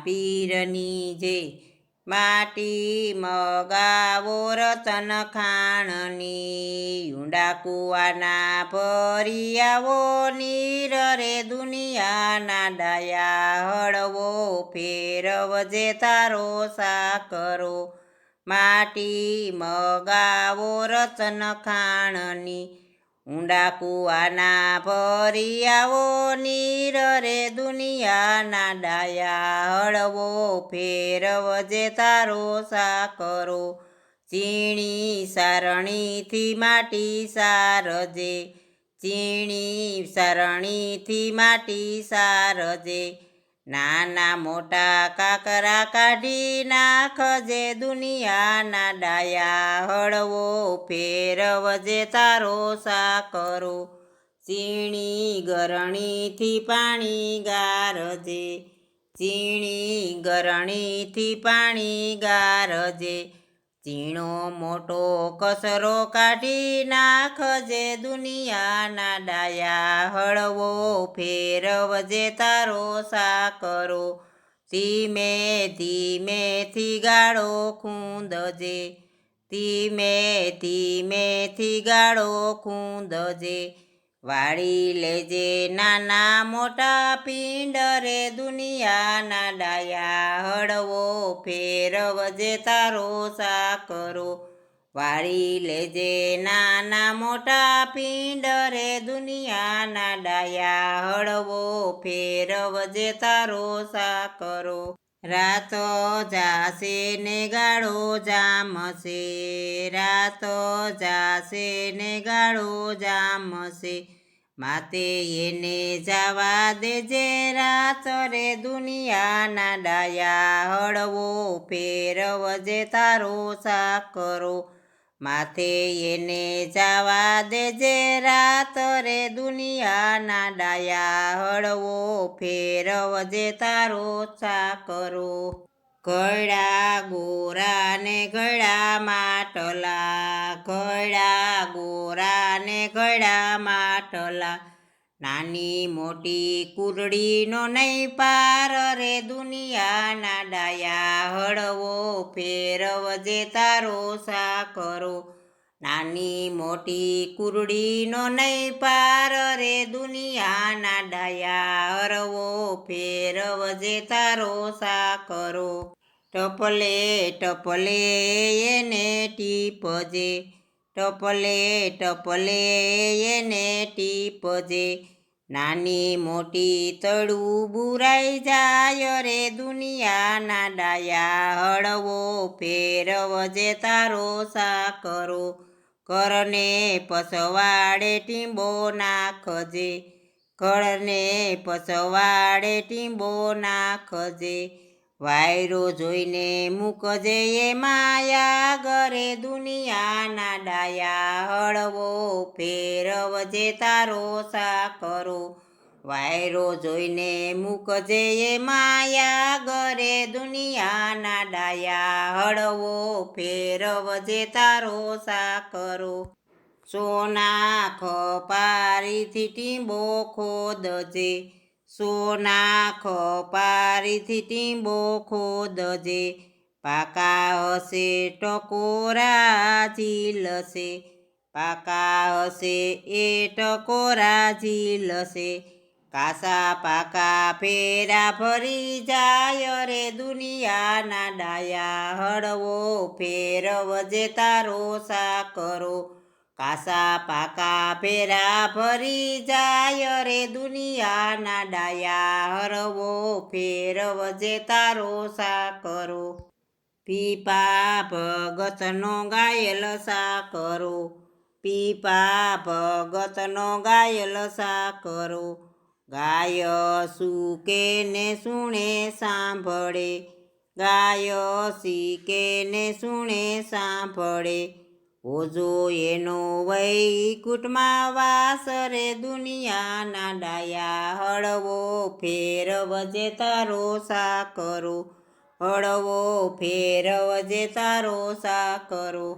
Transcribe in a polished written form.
પીરની જે માટી મગાવો રતન ખાણની ઊંડા કુવાના ભરી આવો નીર રે દુનિયાના ડાયા હળવો ફેરવજે તારો સાકરો માટી મગાવો રતન ખાણની ઊંડા કુવાના ભરી આવો નીર રે દુનિયાના ડાયા હળવો ફેરવજે તારો સાકરો ચીણી સારણીથી માટી સારજે ચીણી સારણીથી માટી સારજે નાના મોટા કાકરા કાઢી નાખજે દુનિયાના ડાયા હળવો ફેરવજે તારો સાકરો ચીણી ગરણીથી પાણી ગારજે ચીણી ગરણીથી પાણી ગારજે ચીણો મોટો કચરો કાઢી નાખજે દુનિયાના ડાયા હળવો ફેરવજે તારો સાકરો ધીમે ધીમેથી ગાળો ખૂંદજે ધીમે ધીમેથી ગાળો ખૂંદજે વાળી લેજે નાના મોટા પિંડ રે દુનિયાના ડાયા હળવો ફેરવજે તારો સાકરો વાળી લેજે નાના મોટા પિંડ રે દુનિયાના ડાયા હળવો ફેરવજે તારો સાકરો રાતો જાશે ને ગાળો જામશે રાતો જાશે ને ગાળો જામશે માતે એને જવા દેજે રાત રે દુનિયાના ડાયા હળવો ફેરવજે તારો સાકરો માથે એને જવા દેજે રાત રે દુનિયાના ડાયા હળવો ફેરવજે તારો સાકરો ઘડા ગોરા ને ઘડા માટલા ઘડા ગોરા ને ઘડા માટલા નાની મોટી કુરડીનો નહીં પાર રે દુનિયાના ડાયા હળવો ફેરવજે તારો સાકરો નાની મોટી કુરડીનો નહીં પાર રે દુનિયાના ડાયા હળવો ફેરવજે તારો સાકરો ટપલે ટપલે એને ટીપજે ટપલે ટપલે એને ટીપજે નાની મોટી તળું બુરાઈ જાય રે દુનિયાના ડાયા હળવો ફેરવજે તારો સાકરો કરને પસવાડે ટીંબો નાખજે કરને પસવાડે ટીંબો નાખજે વાયરો જોઈને મૂકજે એ માયા ગરે દુનિયાના ડાયા હળવો ફેરવજે તારો સાકરો વાયરો જોઈને મૂકજે એ માયા ગરે દુનિયાના ડાયા હળવો ફેરવજે તારો સાકરો સોના ખપારીથી ટીંબો ખોદજે સોના ખપારીથી ટીંબો ખોદજે પાકા હશે ટકોરા ઝીલશે પાકા હશે એ ટકોરા ઝીલશે કાસા પાકા ફેરા ભરી જાય રે દુનિયાના ડાયા હળવો ફેરવજે તારો સાકરો કાસા પાકા ફેરા ભરી જાય રે દુનિયાના ડાયા હળવો ફેરવજે તારો સાકરો પીપા ભગતનો ગાયેલ સાકરો પીપા ભગતનો ગાયેલ સાકરો ગાય સૂકે ને સુણે સાંભળે ગાય શીકે ને સુણે સાંભળે ઓજો એનો વૈકુટમાં વાસ રે દુનિયાના ડાયા હળવો ફેરવજે તારો સાકરો હળવો ફેરવજે તારો સાકરો